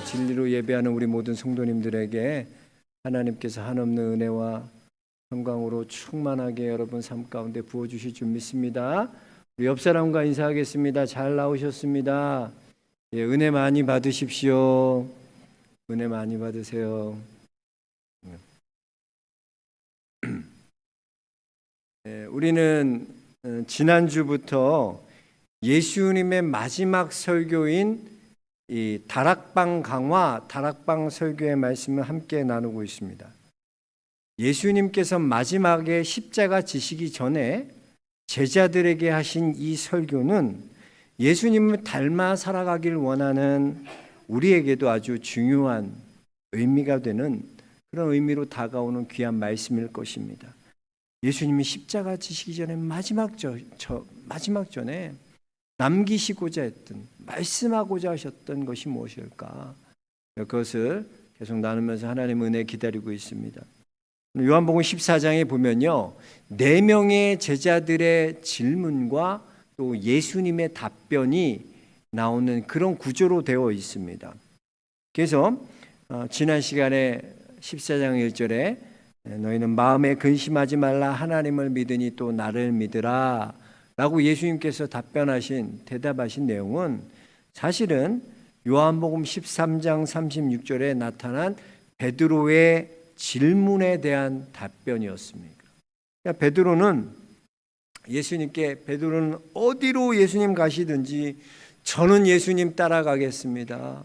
진리로 예배하는 우리 모든 성도님들에게 하나님께서 한없는 은혜와 평강으로 충만하게 여러분 삶 가운데 부어주실 줄 믿습니다. 우리 옆 사람과 인사하겠습니다. 잘 나오셨습니다. 예, 은혜 많이 받으십시오. 은혜 많이 받으세요. 예, 우리는 지난주부터 예수님의 마지막 설교인 이 다락방 강화, 다락방 설교의 말씀을 함께 나누고 있습니다. 예수님께서 마지막에 십자가 지시기 전에 제자들에게 하신 이 설교는 예수님을 닮아 살아가길 원하는 우리에게도 아주 중요한 의미가 되는 그런 의미로 다가오는 귀한 말씀일 것입니다. 예수님이 십자가 지시기 전에 마지막 전에 남기시고자 했던, 말씀하고자 하셨던 것이 무엇일까? 그것을 계속 나누면서 하나님의 은혜 기다리고 있습니다. 요한복음 14장에 보면요, 4명의 제자들의 질문과 또 예수님의 답변이 나오는 그런 구조로 되어 있습니다. 그래서 지난 시간에 14장 1절에 너희는 마음에 근심하지 말라, 하나님을 믿으니 또 나를 믿으라 라고 예수님께서 대답하신 내용은 사실은 요한복음 13장 36절에 나타난 베드로의 질문에 대한 답변이었습니다. 그러니까 베드로는 어디로 예수님 가시든지 저는 예수님 따라가겠습니다.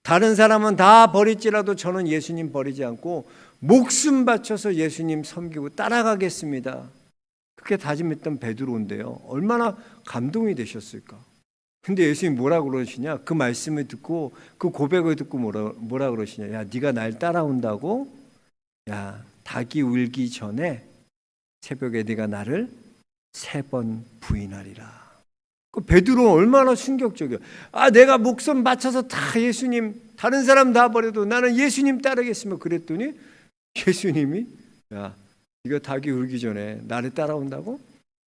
다른 사람은 다 버릴지라도 저는 예수님 버리지 않고 목숨 바쳐서 예수님 섬기고 따라가겠습니다. 그렇게 다짐했던 베드로인데요, 얼마나 감동이 되셨을까. 근데 예수님이 뭐라고 그러시냐, 그 말씀을 듣고 그 고백을 듣고 뭐라 그러시냐, 야 네가 날 따라온다고? 야 닭이 울기 전에 새벽에 네가 나를 3번 부인하리라. 그 베드로 얼마나 충격적이야. 내가 목숨 바쳐서 다 예수님, 다른 사람 다 버려도 나는 예수님 따르겠습니다. 그랬더니 예수님이 야 네가 닭이 울기 전에 나를 따라온다고?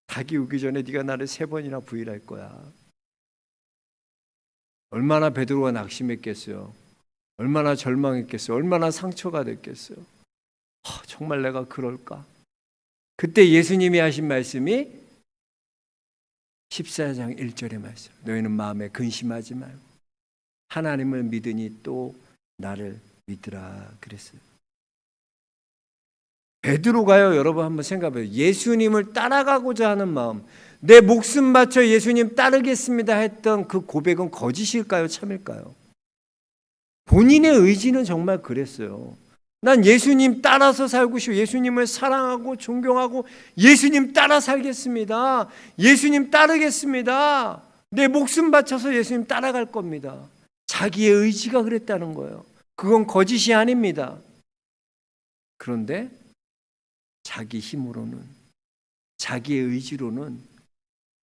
닭이 울기 전에 네가 나를 3번이나 부인할 거야. 얼마나 베드로가 낙심했겠어요. 얼마나 절망했겠어요. 얼마나 상처가 됐겠어요. 정말 내가 그럴까? 그때 예수님이 하신 말씀이 14장 1절의 말씀. 너희는 마음에 근심하지 말고 하나님을 믿으니 또 나를 믿으라 그랬어요. 베드로가요, 여러분 한번 생각해봐요. 예수님을 따라가고자 하는 마음, 내 목숨 바쳐 예수님 따르겠습니다 했던 그 고백은 거짓일까요? 참일까요? 본인의 의지는 정말 그랬어요. 난 예수님 따라서 살고 싶어. 예수님을 사랑하고 존경하고 예수님 따라 살겠습니다. 예수님 따르겠습니다. 내 목숨 바쳐서 예수님 따라갈 겁니다. 자기의 의지가 그랬다는 거예요. 그건 거짓이 아닙니다. 그런데 자기 힘으로는, 자기의 의지로는,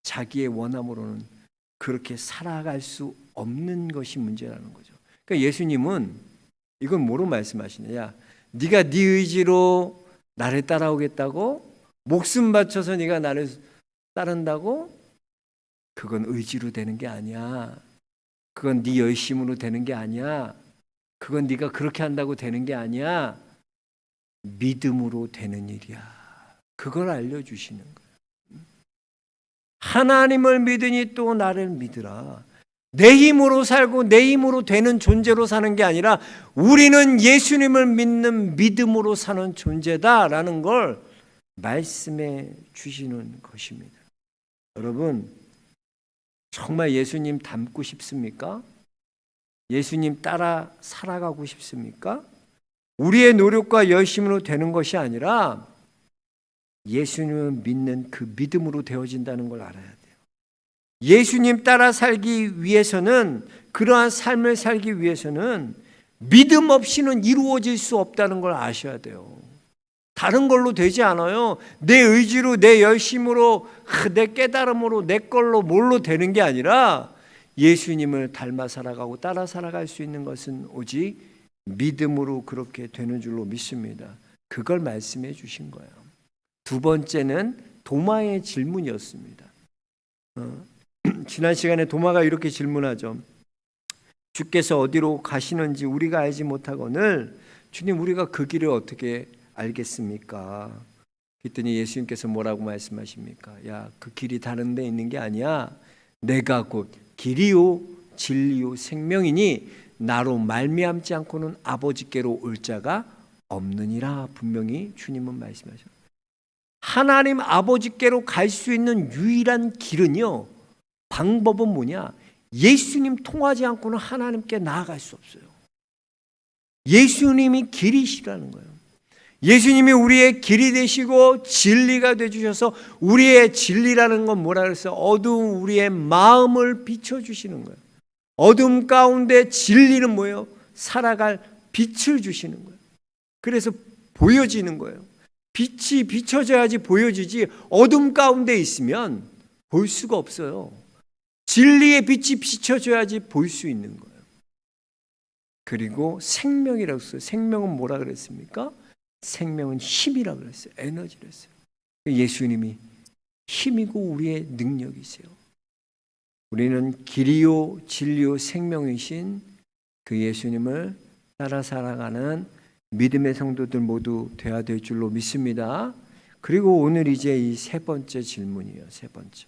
자기의 원함으로는 그렇게 살아갈 수 없는 것이 문제라는 거죠. 그러니까 예수님은 이건 뭐로 말씀하시냐? 야, 네가 네 의지로 나를 따라오겠다고? 목숨 바쳐서 네가 나를 따른다고? 그건 의지로 되는 게 아니야. 그건 네 열심으로 되는 게 아니야. 그건 네가 그렇게 한다고 되는 게 아니야. 믿음으로 되는 일이야. 그걸 알려주시는 거예요. 하나님을 믿으니 또 나를 믿으라. 내 힘으로 살고 내 힘으로 되는 존재로 사는 게 아니라 우리는 예수님을 믿는 믿음으로 사는 존재다라는 걸 말씀해 주시는 것입니다. 여러분, 정말 예수님 닮고 싶습니까? 예수님 따라 살아가고 싶습니까? 우리의 노력과 열심으로 되는 것이 아니라 예수님을 믿는 그 믿음으로 되어진다는 걸 알아야 돼요. 예수님 따라 살기 위해서는, 그러한 삶을 살기 위해서는 믿음 없이는 이루어질 수 없다는 걸 아셔야 돼요. 다른 걸로 되지 않아요. 내 의지로, 내 열심으로, 내 깨달음으로, 내 걸로 뭘로 되는 게 아니라 예수님을 닮아 살아가고 따라 살아갈 수 있는 것은 오직 믿음으로 그렇게 되는 줄로 믿습니다. 그걸 말씀해 주신 거예요. 두 번째는 도마의 질문이었습니다. 지난 시간에 도마가 이렇게 질문하죠. 주께서 어디로 가시는지 우리가 알지 못하거늘 주님 우리가 그 길을 어떻게 알겠습니까? 그랬더니 예수님께서 뭐라고 말씀하십니까? 야, 그 길이 다른 데 있는 게 아니야. 내가 곧 길이요 진리요 생명이니 나로 말미암지 않고는 아버지께로 올 자가 없느니라. 분명히 주님은 말씀하셨어요. 하나님 아버지께로 갈 수 있는 유일한 길은요, 방법은 뭐냐? 예수님 통하지 않고는 하나님께 나아갈 수 없어요. 예수님이 길이시라는 거예요. 예수님이 우리의 길이 되시고 진리가 되주셔서 우리의 진리라는 건 뭐라 그랬어요? 어두운 우리의 마음을 비춰주시는 거예요. 어둠 가운데 진리는 뭐예요? 살아갈 빛을 주시는 거예요. 그래서 보여지는 거예요. 빛이 비춰져야지 보여지지 어둠 가운데 있으면 볼 수가 없어요. 진리의 빛이 비춰져야지 볼 수 있는 거예요. 그리고 생명이라고 했어요. 생명은 뭐라 그랬습니까? 생명은 힘이라고 그랬어요. 에너지를 했어요. 예수님이 힘이고 우리의 능력이세요. 우리는 길이요 진리요 생명이신 그 예수님을 따라 살아가는 믿음의 성도들 모두 되어야 될 줄로 믿습니다. 그리고 오늘 이제 이 세 번째 질문이에요. 세 번째.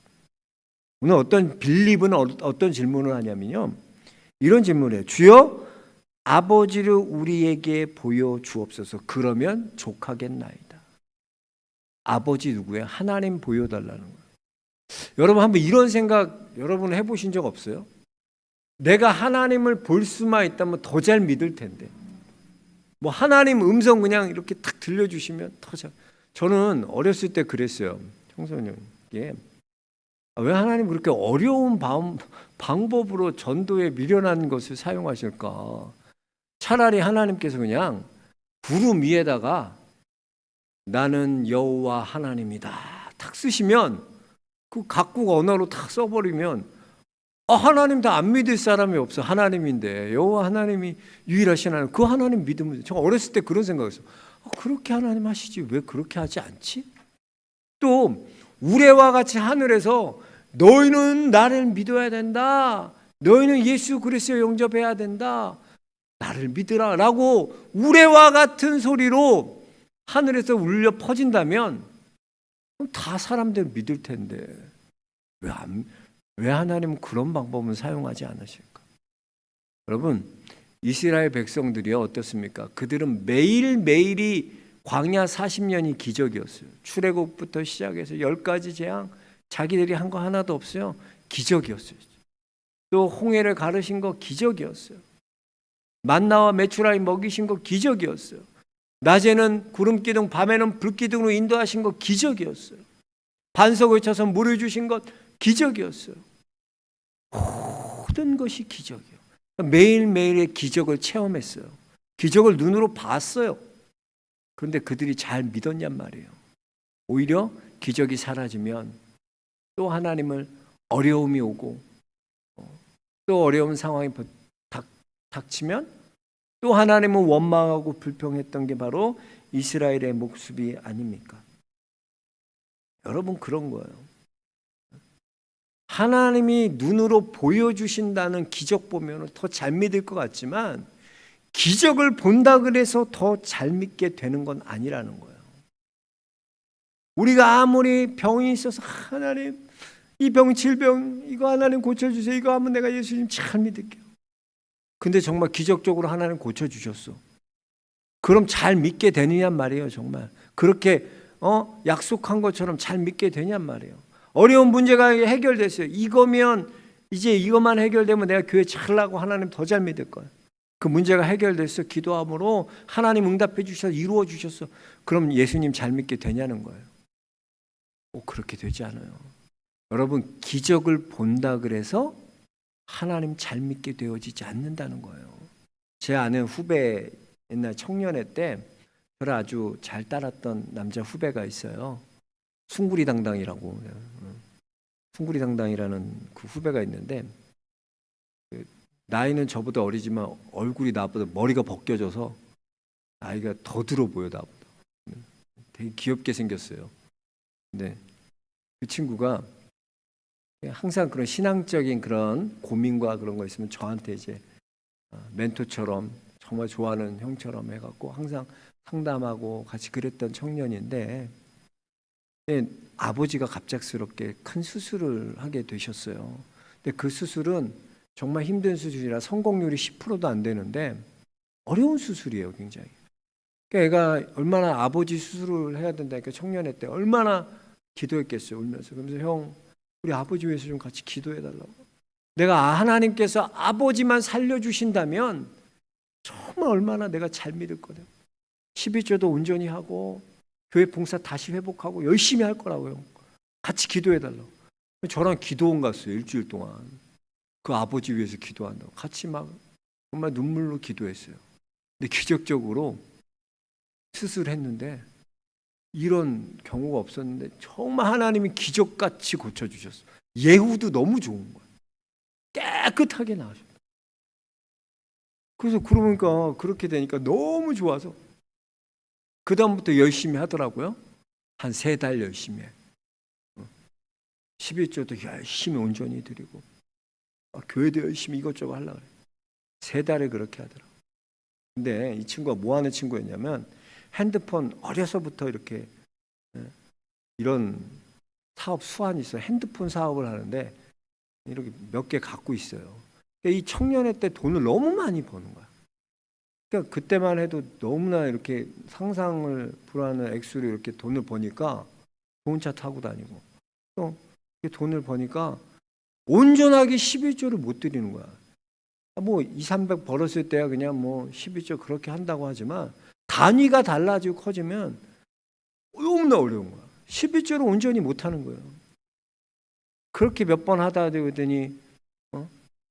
오늘 어떤 빌립은 어떤 질문을 하냐면요, 이런 질문을 해요. 주여 아버지를 우리에게 보여주옵소서. 그러면 족하겠나이다. 아버지 누구예요? 하나님 보여달라는 거예요. 여러분 한번 이런 생각 여러분 해보신 적 없어요? 내가 하나님을 볼 수만 있다면 더 잘 믿을 텐데, 뭐 하나님 음성 그냥 이렇게 탁 들려주시면 더 잘. 저는 어렸을 때 그랬어요. 청소년에게 왜 하나님 그렇게 어려운 방법으로 전도에 미련한 것을 사용하실까? 차라리 하나님께서 그냥 구름 위에다가 나는 여호와 하나님이다 탁 쓰시면, 그 각국 언어로 탁 써버리면 하나님 다 안 믿을 사람이 없어. 하나님인데 여호와 하나님이 유일하신 하나님, 그 하나님 믿으면. 제가 어렸을 때 그런 생각했어요. 그렇게 하나님 하시지 왜 그렇게 하지 않지? 또 우레와 같이 하늘에서 너희는 나를 믿어야 된다, 너희는 예수 그리스도 영접해야 된다, 나를 믿으라 라고 우레와 같은 소리로 하늘에서 울려 퍼진다면 그럼 다 사람들 믿을 텐데 왜 하나님은 그런 방법은 사용하지 않으실까? 여러분, 이스라엘 백성들이 어떻습니까? 그들은 매일매일이 광야 40년이 기적이었어요. 출애굽부터 시작해서 10가지 재앙, 자기들이 한 거 하나도 없어요. 기적이었어요. 또 홍해를 가르신 거 기적이었어요. 만나와 메추라기 먹이신 거 기적이었어요. 낮에는 구름 기둥, 밤에는 불 기둥으로 인도하신 거 기적이었어요. 반석을 쳐서 물을 주신 것 기적이었어요. 모든 것이 기적이에요. 매일매일의 기적을 체험했어요. 기적을 눈으로 봤어요. 그런데 그들이 잘 믿었냔 말이에요. 오히려 기적이 사라지면 또 하나님을 어려움이 오고 또 어려운 상황이 닥치면 또 하나님은 원망하고 불평했던 게 바로 이스라엘의 모습이 아닙니까? 여러분, 그런 거예요. 하나님이 눈으로 보여주신다는 기적 보면 더 잘 믿을 것 같지만 기적을 본다 그래서 더 잘 믿게 되는 건 아니라는 거예요. 우리가 아무리 병이 있어서 하나님 이 병 질병 이거 하나님 고쳐주세요, 이거 하면 내가 예수님 잘 믿을게요. 근데 정말 기적적으로 하나님 고쳐주셨어. 그럼 잘 믿게 되느냔 말이에요. 정말 그렇게 약속한 것처럼 잘 믿게 되냔 말이에요. 어려운 문제가 해결됐어요. 이거면 이제 이것만 해결되면 내가 교회 잘나고 하나님 더 잘 믿을 거야. 그 문제가 해결됐어. 기도함으로 하나님 응답해 주셔서 이루어 주셨어. 그럼 예수님 잘 믿게 되냐는 거예요. 그렇게 되지 않아요. 여러분, 기적을 본다 그래서 하나님 잘 믿게 되어지지 않는다는 거예요. 제 아는 후배, 옛날 청년회 때 저를 아주 잘 따랐던 남자 후배가 있어요. 숭구리당당이라고. 숭구리당당이라는 그 후배가 있는데, 나이는 저보다 어리지만 얼굴이 나보다 머리가 벗겨져서 나이가 더 들어 보여. 나보다 되게 귀엽게 생겼어요. 근데 그 친구가 항상 그런 신앙적인 그런 고민과 그런 거 있으면 저한테 이제 멘토처럼 정말 좋아하는 형처럼 해갖고 항상 상담하고 같이 그랬던 청년인데 아버지가 갑작스럽게 큰 수술을 하게 되셨어요. 근데 그 수술은 정말 힘든 수술이라 성공률이 10%도 안 되는데 어려운 수술이에요, 굉장히. 그러니까 애가 얼마나 아버지 수술을 해야 된다니까 청년회 때 얼마나 기도했겠어요, 울면서. 그러면서 형, 우리 아버지 위해서 좀 같이 기도해달라고. 내가 하나님께서 아버지만 살려주신다면 정말 얼마나 내가 잘 믿을 거든. 11조도 온전히 하고 교회 봉사 다시 회복하고 열심히 할 거라고요. 같이 기도해달라고. 저랑 기도원 갔어요, 일주일 동안. 그 아버지 위해서 기도한다고. 같이 막 정말 눈물로 기도했어요. 근데 기적적으로 수술했는데 이런 경우가 없었는데 정말 하나님이 기적같이 고쳐주셨어요. 예후도 너무 좋은 거예요. 깨끗하게 나으셨어요. 그래서 그러니까 그렇게 되니까 너무 좋아서 그 다음부터 열심히 하더라고요. 한 3달 열심히 해. 11조도 열심히 온전히 드리고 교회도 열심히 이것저것 하려고 그래요. 3달에 그렇게 하더라고요. 근데 이 친구가 뭐 하는 친구였냐면 핸드폰 어려서부터 이렇게 이런 사업 수완이 있어요. 핸드폰 사업을 하는데 이렇게 몇 개 갖고 있어요. 이 청년회 때 돈을 너무 많이 버는 거야. 그러니까 그때만 해도 너무나 이렇게 상상을 불하는 액수로 이렇게 돈을 버니까 좋은 차 타고 다니고 또 돈을 버니까 온전하게 11조를 못 드리는 거야. 뭐 200-300 벌었을 때야 그냥 뭐 11조 그렇게 한다고 하지만 단위가 달라지고 커지면 너무나 어려운 거야. 11조를 온전히 못 하는 거예요. 그렇게 몇 번 하다 되더니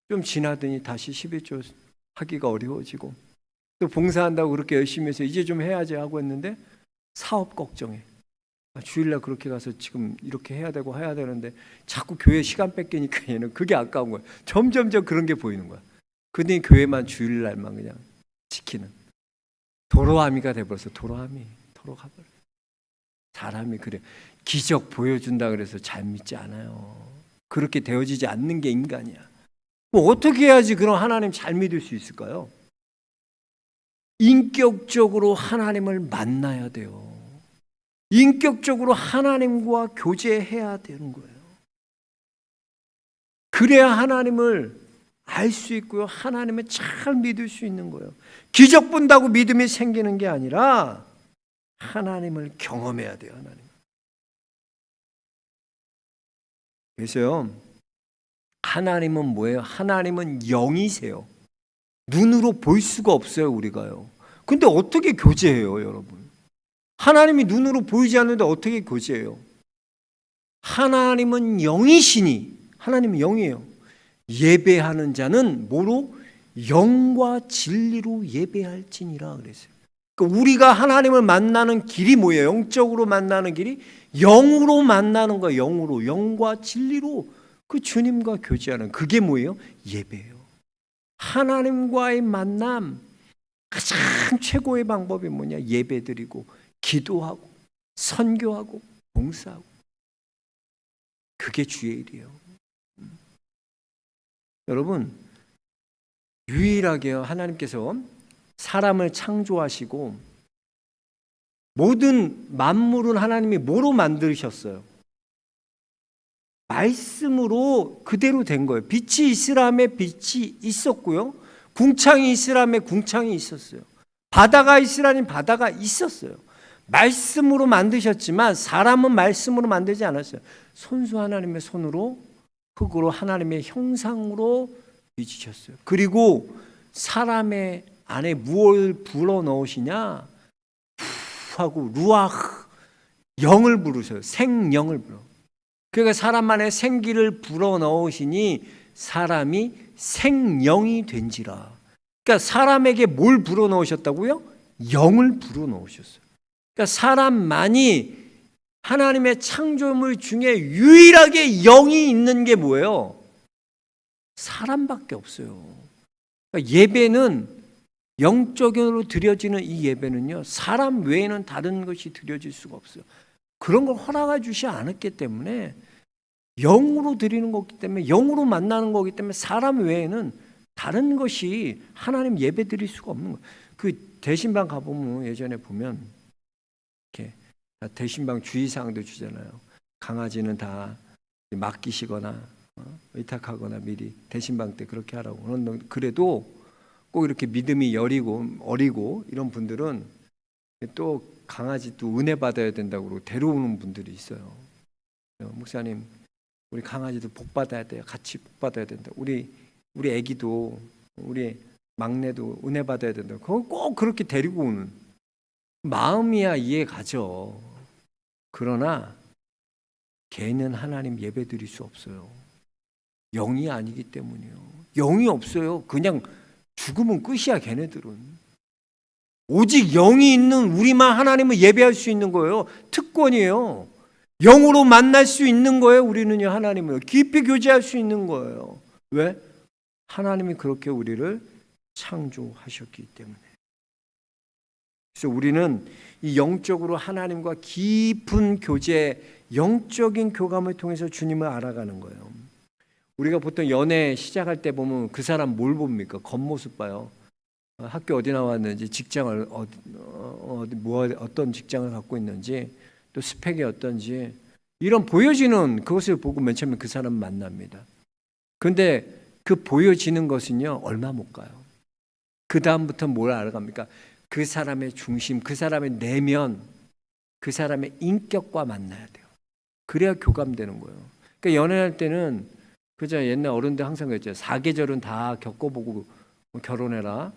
좀 지나더니 다시 11조 하기가 어려워지고 또 봉사한다고 그렇게 열심히 해서 이제 좀 해야지 하고 했는데 사업 걱정해. 주일날 그렇게 가서 지금 이렇게 해야 되고 해야 되는데 자꾸 교회 시간 뺏기니까 얘는 그게 아까운 거야. 점점점 그런 게 보이는 거야. 그러더니 교회만 주일날만 그냥 지키는 도로아미가 돼버렸어. 도로 가버려. 사람이 그래. 기적 보여준다 그래서 잘 믿지 않아요. 그렇게 되어지지 않는 게 인간이야. 뭐 어떻게 해야지 그런 하나님 잘 믿을 수 있을까요? 인격적으로 하나님을 만나야 돼요. 인격적으로 하나님과 교제해야 되는 거예요. 그래야 하나님을 알 수 있고요. 하나님을 잘 믿을 수 있는 거예요. 기적 본다고 믿음이 생기는 게 아니라 하나님을 경험해야 돼요. 그래서요. 하나님은 뭐예요? 하나님은 영이세요. 눈으로 볼 수가 없어요, 우리가요. 근데 어떻게 교제해요, 여러분? 하나님이 눈으로 보이지 않는데 어떻게 교제해요? 하나님은 영이시니, 하나님은 영이에요. 예배하는 자는 뭐로? 영과 진리로 예배할지니라 그랬어요. 그러니까 우리가 하나님을 만나는 길이 뭐예요? 영적으로 만나는 길이 영으로 만나는 거예요. 영으로, 영과 진리로 그 주님과 교제하는 그게 뭐예요? 예배예요. 하나님과의 만남 가장 최고의 방법이 뭐냐? 예배드리고 기도하고 선교하고 봉사하고 그게 주의 일이에요. 여러분 유일하게요 하나님께서 사람을 창조하시고 모든 만물은 하나님이 뭐로 만드셨어요? 말씀으로 그대로 된 거예요. 빛이 있으라며 빛이 있었고요. 궁창이 있으라며 궁창이 있었어요. 바다가 있으라니 바다가 있었어요. 말씀으로 만드셨지만 사람은 말씀으로 만들지 않았어요. 손수 하나님의 손으로 흙으로 하나님의 형상으로 빚으셨어요. 그리고 사람의 안에 무엇을 불어넣으시냐? 하고 루아흐 영을 부르셔요. 생영을 불어. 그러니까 사람 안에 생기를 불어넣으시니 사람이 생영이 된지라. 그러니까 사람에게 뭘 불어넣으셨다고요? 영을 불어넣으셨어요. 그러니까 사람만이 하나님의 창조물 중에 유일하게 영이 있는 게 뭐예요? 사람밖에 없어요. 그러니까 예배는 영적으로 드려지는 이 예배는요, 사람 외에는 다른 것이 드려질 수가 없어요. 그런 걸 허락해 주지 않았기 때문에 영으로 드리는 거기 때문에 영으로 만나는 거기 때문에 사람 외에는 다른 것이 하나님 예배 드릴 수가 없는 거예요. 그 대신방 가보면 예전에 보면 이렇게 대신방 주의사항도 주잖아요. 강아지는 다 맡기시거나 의탁하거나 미리 대신방 때 그렇게 하라고. 그래도 꼭 이렇게 믿음이 어리고 이런 분들은 또 강아지 또 은혜 받아야 된다고 데려오는 분들이 있어요. 목사님, 우리 강아지도 복 받아야 돼요. 같이 복 받아야 된다. 우리 애기도, 우리 막내도 은혜 받아야 된다. 그걸 꼭 그렇게 데리고 오는 마음이야 이해 가죠. 그러나 걔는 하나님 예배 드릴 수 없어요. 영이 아니기 때문이에요. 영이 없어요. 그냥 죽으면 끝이야 걔네들은. 오직 영이 있는 우리만 하나님을 예배할 수 있는 거예요. 특권이에요. 영으로 만날 수 있는 거예요. 우리는요, 하나님을 깊이 교제할 수 있는 거예요. 왜? 하나님이 그렇게 우리를 창조하셨기 때문에. 그래서 우리는 이 영적으로 하나님과 깊은 교제, 영적인 교감을 통해서 주님을 알아가는 거예요. 우리가 보통 연애 시작할 때 보면 그 사람 뭘 봅니까? 겉모습 봐요. 학교 어디 나왔는지, 직장을 어떤 직장을 갖고 있는지, 또 스펙이 어떤지, 이런 보여지는 그것을 보고 맨 처음에 그 사람을 만납니다. 그런데 그 보여지는 것은요, 얼마 못 가요. 그 다음부터 뭘 알아갑니까? 그 사람의 중심, 그 사람의 내면, 그 사람의 인격과 만나야 돼요. 그래야 교감되는 거예요. 그러니까 연애할 때는 그저 옛날 어른들 항상 그랬죠. 4계절은 다 겪어보고 결혼해라.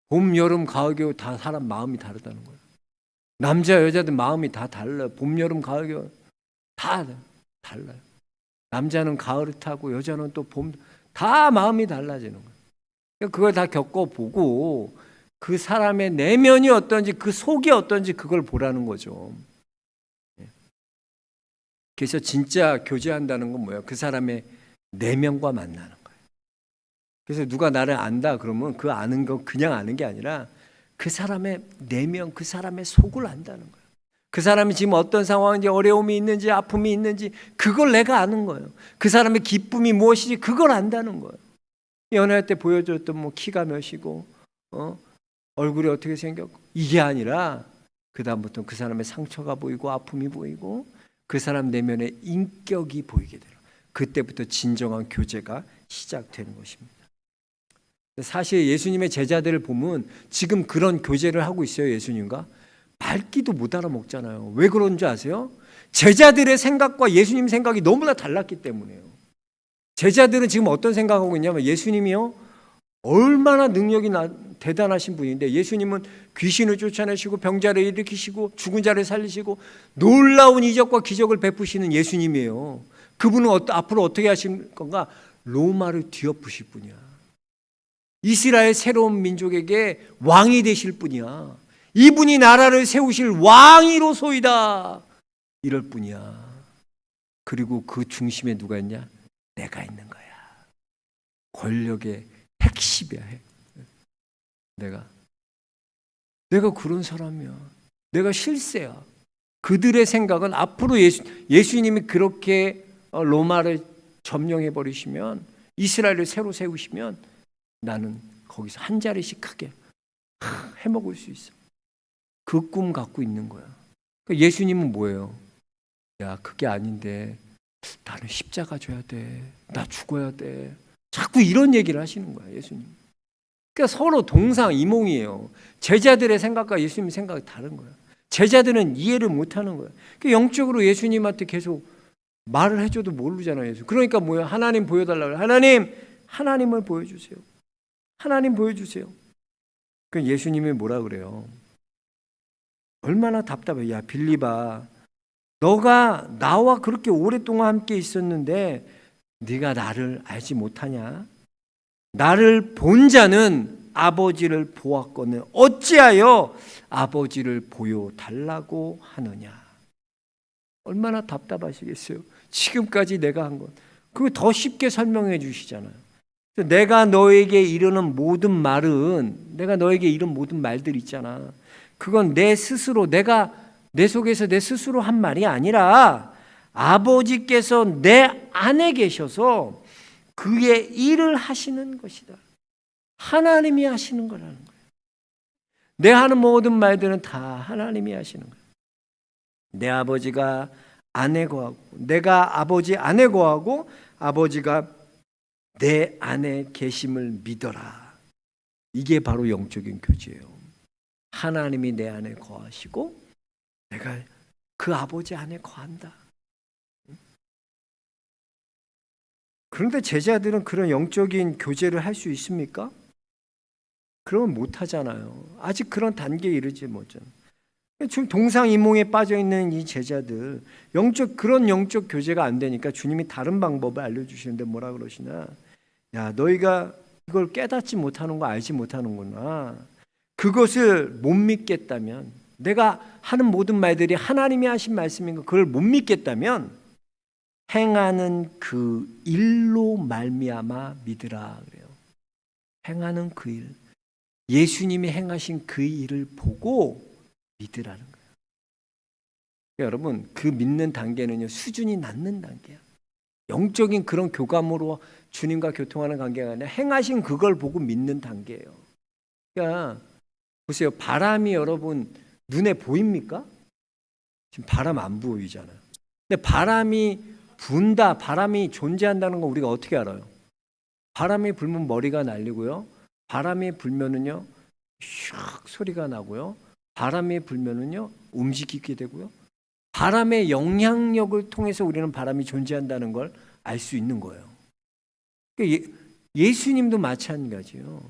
봄, 여름, 가을, 겨울 다 사람 마음이 다르다는 거예요. 남자, 여자들 마음이 다 달라요. 봄, 여름, 가을, 겨울 다 달라요. 남자는 가을을 타고 여자는 또 봄, 다 마음이 달라지는 거예요. 그걸 다 겪어보고 그 사람의 내면이 어떤지, 그 속이 어떤지 그걸 보라는 거죠. 그래서 진짜 교제한다는 건 뭐예요? 그 사람의 내면과 만나는 거예요. 그래서 누가 나를 안다 그러면 그 아는 건 그냥 아는 게 아니라 그 사람의 내면, 그 사람의 속을 안다는 거예요. 그 사람이 지금 어떤 상황인지, 어려움이 있는지, 아픔이 있는지 그걸 내가 아는 거예요. 그 사람의 기쁨이 무엇인지 그걸 안다는 거예요. 연애할 때 보여줬던 뭐 키가 몇이고 얼굴이 어떻게 생겼고 이게 아니라 그 다음부터 그 사람의 상처가 보이고 아픔이 보이고 그 사람 내면의 인격이 보이게 돼요. 그때부터 진정한 교제가 시작되는 것입니다. 사실 예수님의 제자들을 보면 지금 그런 교제를 하고 있어요. 예수님과 말귀도 못 알아먹잖아요. 왜 그런 줄 아세요? 제자들의 생각과 예수님 생각이 너무나 달랐기 때문에요. 제자들은 지금 어떤 생각하고 있냐면 예수님이요 얼마나 능력이 대단하신 분인데 예수님은 귀신을 쫓아내시고 병자를 일으키시고 죽은 자를 살리시고 놀라운 이적과 기적을 베푸시는 예수님이에요. 그분은 앞으로 어떻게 하실 건가? 로마를 뒤엎으실 분이야. 이스라엘 새로운 민족에게 왕이 되실 분이야. 이분이 나라를 세우실 왕이로소이다. 이럴 뿐이야. 그리고 그 중심에 누가 있냐? 내가 있는 거야. 권력의 핵심이야. 내가 그런 사람이야. 내가 실세야. 그들의 생각은 앞으로 예수님이 그렇게 로마를 점령해 버리시면, 이스라엘을 새로 세우시면 나는 거기서 한 자리씩 크게 해먹을 수 있어. 그 꿈 갖고 있는 거야. 그러니까 예수님은 뭐예요? 야, 그게 아닌데 나는 십자가 져야 돼. 나 죽어야 돼. 자꾸 이런 얘기를 하시는 거야, 예수님. 그러니까 서로 동상이몽이에요. 제자들의 생각과 예수님의 생각이 다른 거야. 제자들은 이해를 못하는 거야. 그러니까 영적으로 예수님한테 계속 말을 해줘도 모르잖아요. 예수. 그러니까 뭐예요? 하나님 보여달라고. 하나님을 보여주세요. 하나님 보여주세요. 그 예수님이 뭐라 그래요? 얼마나 답답해. 야, 빌립아, 너가 나와 그렇게 오랫동안 함께 있었는데 네가 나를 알지 못하냐? 나를 본 자는 아버지를 보았거늘 어찌하여 아버지를 보여달라고 하느냐? 얼마나 답답하시겠어요? 지금까지 내가 한 것 그거 더 쉽게 설명해 주시잖아요. 내가 너에게 이르는 모든 말은, 내가 너에게 이른 모든 말들 있잖아. 그건 내 스스로, 내가 내 속에서 내 스스로 한 말이 아니라 아버지께서 내 안에 계셔서 그의 일을 하시는 것이다. 하나님이 하시는 거라는 거예요. 내 하는 모든 말들은 다 하나님이 하시는 거예요. 내 아버지가 안에 거하고 내가 아버지 안에 거하고 아버지가 내 안에 계심을 믿어라. 이게 바로 영적인 교제예요. 하나님이 내 안에 거하시고 내가 그 아버지 안에 거한다. 그런데 제자들은 그런 영적인 교제를 할 수 있습니까? 그러면 못하잖아요. 아직 그런 단계에 이르지 못하잖아요. 지금 동상이몽에 빠져있는 이 제자들 그런 영적 교제가 안 되니까 주님이 다른 방법을 알려주시는데 뭐라 그러시나, 야 너희가 이걸 깨닫지 못하는 거 알지 못하는구나. 그것을 못 믿겠다면, 내가 하는 모든 말들이 하나님이 하신 말씀인 거 그걸 못 믿겠다면 행하는 그 일로 말미암아 믿으라 그래요. 행하는 그 일, 예수님이 행하신 그 일을 보고 믿으라는 거예요. 그러니까 여러분, 그 믿는 단계는요, 수준이 낮는 단계야. 영적인 그런 교감으로 주님과 교통하는 관계가 아니라 행하신 그걸 보고 믿는 단계예요. 그러니까 보세요, 바람이 여러분 눈에 보입니까? 지금 바람 안 보이잖아요. 근데 바람이 분다, 바람이 존재한다는 거 우리가 어떻게 알아요? 바람이 불면 머리가 날리고요. 바람이 불면은요, 슉 소리가 나고요. 바람이 불면은요, 움직이게 되고요. 바람의 영향력을 통해서 우리는 바람이 존재한다는 걸 알 수 있는 거예요. 예수님도 마찬가지예요.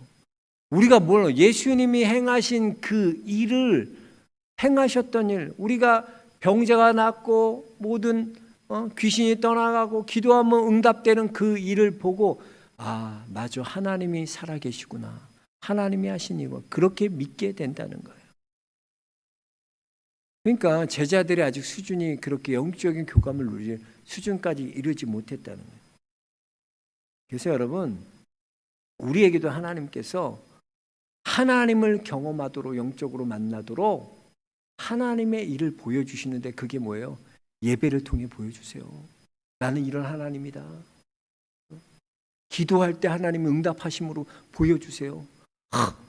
우리가 예수님이 행하신 그 일을, 행하셨던 일, 우리가 병자가 낫고 모든 귀신이 떠나가고 기도하면 응답되는 그 일을 보고, 아 맞아, 하나님이 살아계시구나, 하나님이 하신 이거, 그렇게 믿게 된다는 거예요. 그러니까 제자들이 아직 수준이 그렇게 영적인 교감을 누릴 수준까지 이르지 못했다는 거예요. 그래서 여러분, 우리에게도 하나님께서 하나님을 경험하도록, 영적으로 만나도록 하나님의 일을 보여주시는데, 그게 뭐예요? 예배를 통해 보여주세요. 나는 이런 하나님이다. 기도할 때 하나님이 응답하심으로 보여주세요.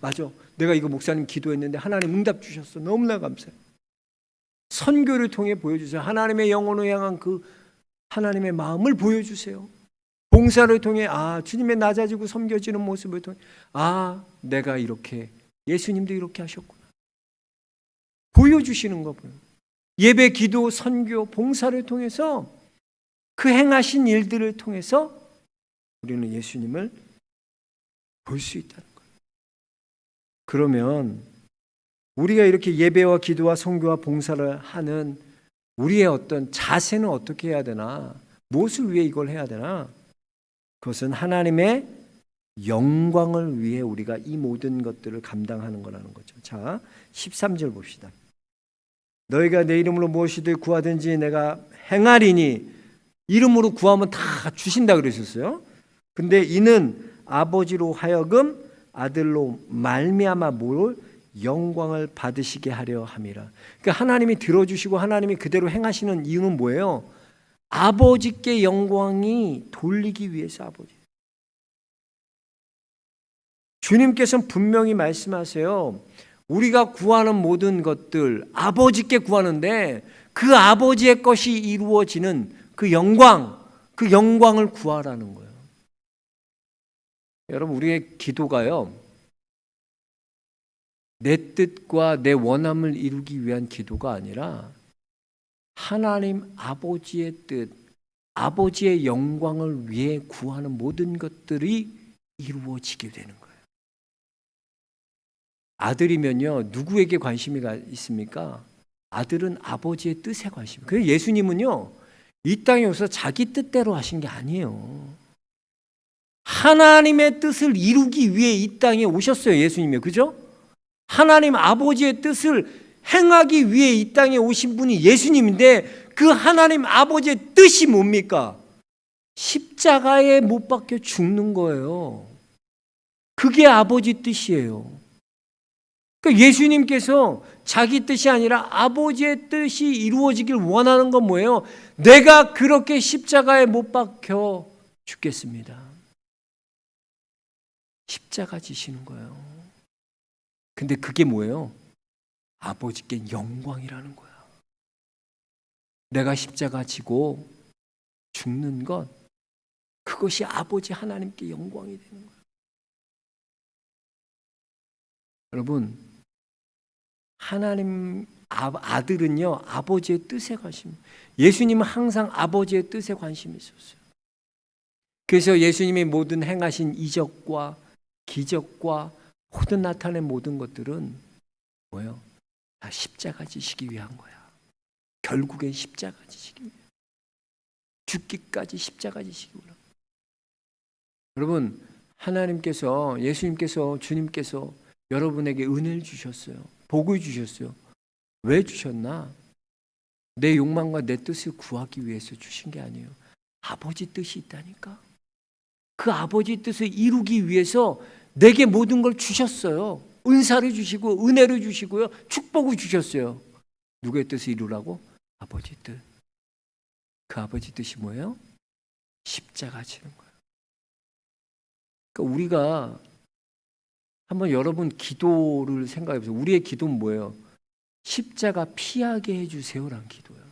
맞아, 내가 이거 목사님 기도했는데 하나님 응답 주셨어. 너무나 감사해요. 선교를 통해 보여주세요. 하나님의 영혼을 향한 그 하나님의 마음을 보여주세요. 봉사를 통해 주님의 낮아지고 섬겨지는 모습을 통해 내가 이렇게, 예수님도 이렇게 하셨구나, 보여주시는 거 보여요. 예배, 기도, 선교, 봉사를 통해서 그 행하신 일들을 통해서 우리는 예수님을 볼 수 있다는 거예요. 그러면 우리가 이렇게 예배와 기도와 선교와 봉사를 하는 우리의 어떤 자세는 어떻게 해야 되나? 무엇을 위해 이걸 해야 되나? 그것은 하나님의 영광을 위해 우리가 이 모든 것들을 감당하는 거라는 거죠. 자, 13절 봅시다. 너희가 내 이름으로 무엇이든 구하든지 내가 행하리니, 이름으로 구하면 다 주신다 그러셨어요. 근데 이는 아버지로 하여금 아들로 말미암아 뭘 영광을 받으시게 하려 함이라. 그러니까 하나님이 들어주시고 하나님이 그대로 행하시는 이유는 뭐예요? 아버지께 영광이 돌리기 위해서. 아버지, 주님께서는 분명히 말씀하세요. 우리가 구하는 모든 것들 아버지께 구하는데 그 아버지의 것이 이루어지는 그 영광을 구하라는 거예요. 여러분, 우리의 기도가요, 내 뜻과 내 원함을 이루기 위한 기도가 아니라 하나님 아버지의 뜻, 아버지의 영광을 위해 구하는 모든 것들이 이루어지게 되는 거예요. 아들이면요, 누구에게 관심이 있습니까? 아들은 아버지의 뜻에 관심. 그래서 예수님은요, 이 땅에 오셔서 자기 뜻대로 하신 게 아니에요. 하나님의 뜻을 이루기 위해 이 땅에 오셨어요, 예수님이요. 그죠? 하나님 아버지의 뜻을 행하기 위해 이 땅에 오신 분이 예수님인데, 그 하나님 아버지의 뜻이 뭡니까? 십자가에 못 박혀 죽는 거예요. 그게 아버지 뜻이에요. 그러니까 예수님께서 자기 뜻이 아니라 아버지의 뜻이 이루어지길 원하는 건 뭐예요? 내가 그렇게 십자가에 못 박혀 죽겠습니다. 십자가 지시는 거예요. 근데 그게 뭐예요? 아버지께 영광이라는 거야. 내가 십자가 지고 죽는 것, 그것이 아버지 하나님께 영광이 되는 거예요. 여러분, 하나님 아들은요, 아버지의 뜻에 관심. 예수님은 항상 아버지의 뜻에 관심이 있었어요. 그래서 예수님이 모든 행하신 이적과 기적과 모든 나타낸 모든 것들은 뭐예요? 다 십자가 지시기 위한 거야. 결국엔 십자가 지시기 위해. 죽기까지 십자가 지시기 위해. 여러분, 하나님께서, 예수님께서, 주님께서 여러분에게 은혜를 주셨어요. 복을 주셨어요. 왜 주셨나? 내 욕망과 내 뜻을 구하기 위해서 주신 게 아니에요. 아버지 뜻이 있다니까. 그 아버지 뜻을 이루기 위해서 내게 모든 걸 주셨어요. 은사를 주시고 은혜를 주시고요. 축복을 주셨어요. 누구의 뜻을 이루라고? 아버지 뜻. 그 아버지 뜻이 뭐예요? 십자가 지는 거예요. 그러니까 우리가 한번 여러분 기도를 생각해 보세요. 우리의 기도는 뭐예요? 십자가 피하게 해주세요라는 기도예요.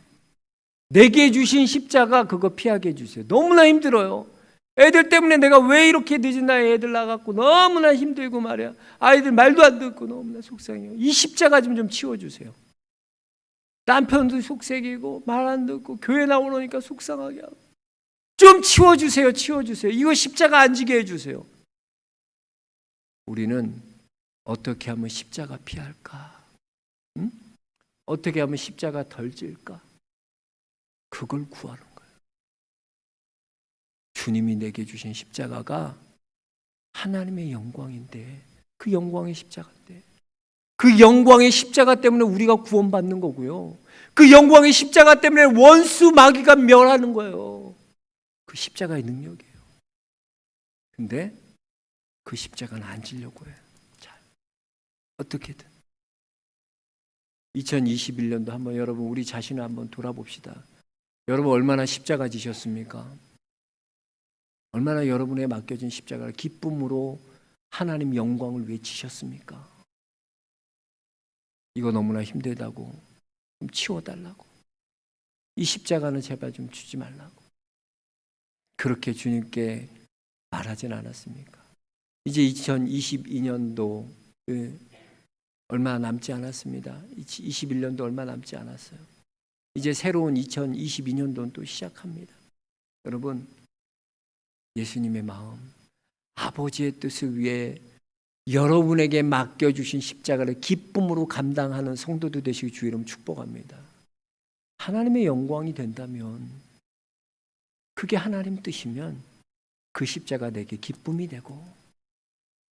내게 주신 십자가 그거 피하게 해주세요. 너무나 힘들어요. 애들 때문에 내가 왜 이렇게 늦은 나이에 애들 낳았고 너무나 힘들고 말이야. 아이들 말도 안 듣고 너무나 속상해요. 이 십자가 좀 치워주세요. 남편도 속색이고 말 안 듣고 교회 나오려니까 속상하게 하고 좀 치워주세요. 치워주세요. 이거 십자가 안 지게 해주세요. 우리는 어떻게 하면 십자가 피할까? 응? 어떻게 하면 십자가 덜 질까? 그걸 구하는 거예요. 주님이 내게 주신 십자가가 하나님의 영광인데 그 영광의 십자가인데 그 영광의 십자가 때문에 우리가 구원받는 거고요. 그 영광의 십자가 때문에 원수 마귀가 멸하는 거예요. 그 십자가의 능력이에요. 근데 그 십자가는 안 지려고 해요. 자, 어떻게든 2021년도 한번 여러분 우리 자신을 한번 돌아봅시다. 여러분 얼마나 십자가 지셨습니까? 얼마나 여러분의 맡겨진 십자가를 기쁨으로 하나님 영광을 위해 지셨습니까? 이거 너무나 힘들다고 좀 치워달라고, 이 십자가는 제발 좀 주지 말라고 그렇게 주님께 말하진 않았습니까? 이제 2022년도 얼마 남지 않았습니다. 21년도 얼마 남지 않았어요. 이제 새로운 2022년도는 또 시작합니다. 여러분, 예수님의 마음, 아버지의 뜻을 위해 여러분에게 맡겨주신 십자가를 기쁨으로 감당하는 성도들 되시기 주의 이름 축복합니다. 하나님의 영광이 된다면, 그게 하나님 뜻이면 그 십자가 내게 기쁨이 되고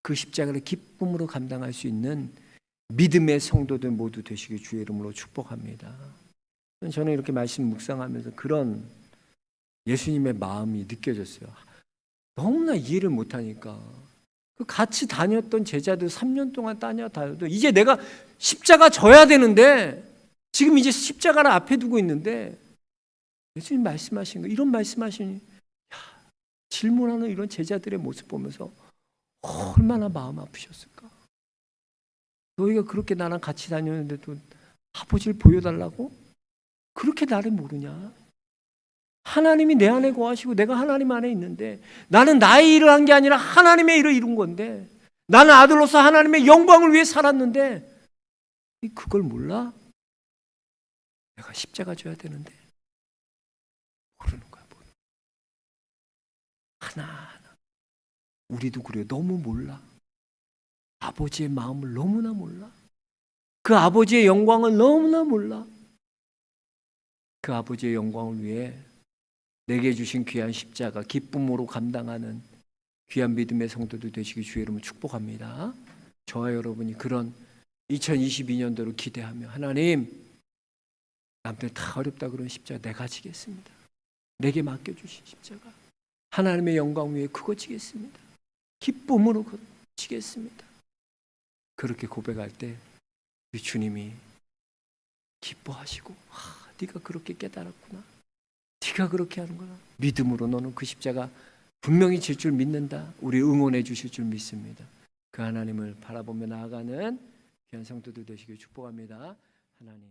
그 십자가를 기쁨으로 감당할 수 있는 믿음의 성도들 모두 되시기 주의 이름으로 축복합니다. 저는 이렇게 말씀 묵상하면서 그런 예수님의 마음이 느껴졌어요. 너무나 이해를 못하니까 같이 다녔던 제자들 3년 동안 다녀도 이제 내가 십자가 져야 되는데 지금 이제 십자가를 앞에 두고 있는데 예수님 말씀하신 거 이런 말씀하시니 질문하는 이런 제자들의 모습 보면서 얼마나 마음 아프셨을까. 너희가 그렇게 나랑 같이 다녔는데도 아버지를 보여달라고? 그렇게 나를 모르냐? 하나님이 내 안에 거하시고 내가 하나님 안에 있는데 나는 나의 일을 한 게 아니라 하나님의 일을 이룬 건데 나는 아들로서 하나님의 영광을 위해 살았는데 그걸 몰라? 내가 십자가 져야 되는데 모르는 거야. 하나하나 우리도 그래요. 너무 몰라. 아버지의 마음을 너무나 몰라. 그 아버지의 영광을 너무나 몰라. 그 아버지의 영광을 위해 내게 주신 귀한 십자가 기쁨으로 감당하는 귀한 믿음의 성도들 되시기 주의 이름으로 축복합니다. 저와 여러분이 그런 2022년도를 기대하며 하나님, 남들 다 어렵다 그런 십자가 내가 지겠습니다. 내게 맡겨주신 십자가 하나님의 영광 위에 그거 지겠습니다. 기쁨으로 지겠습니다. 그렇게 고백할 때 우리 주님이 기뻐하시고 네가 그렇게 깨달았구나. 네가 그렇게 하는구나. 믿음으로 너는 그 십자가 분명히 질 줄 믿는다. 우리 응원해 주실 줄 믿습니다. 그 하나님을 바라보며 나아가는 귀한 성도들 되시길 축복합니다. 하나님.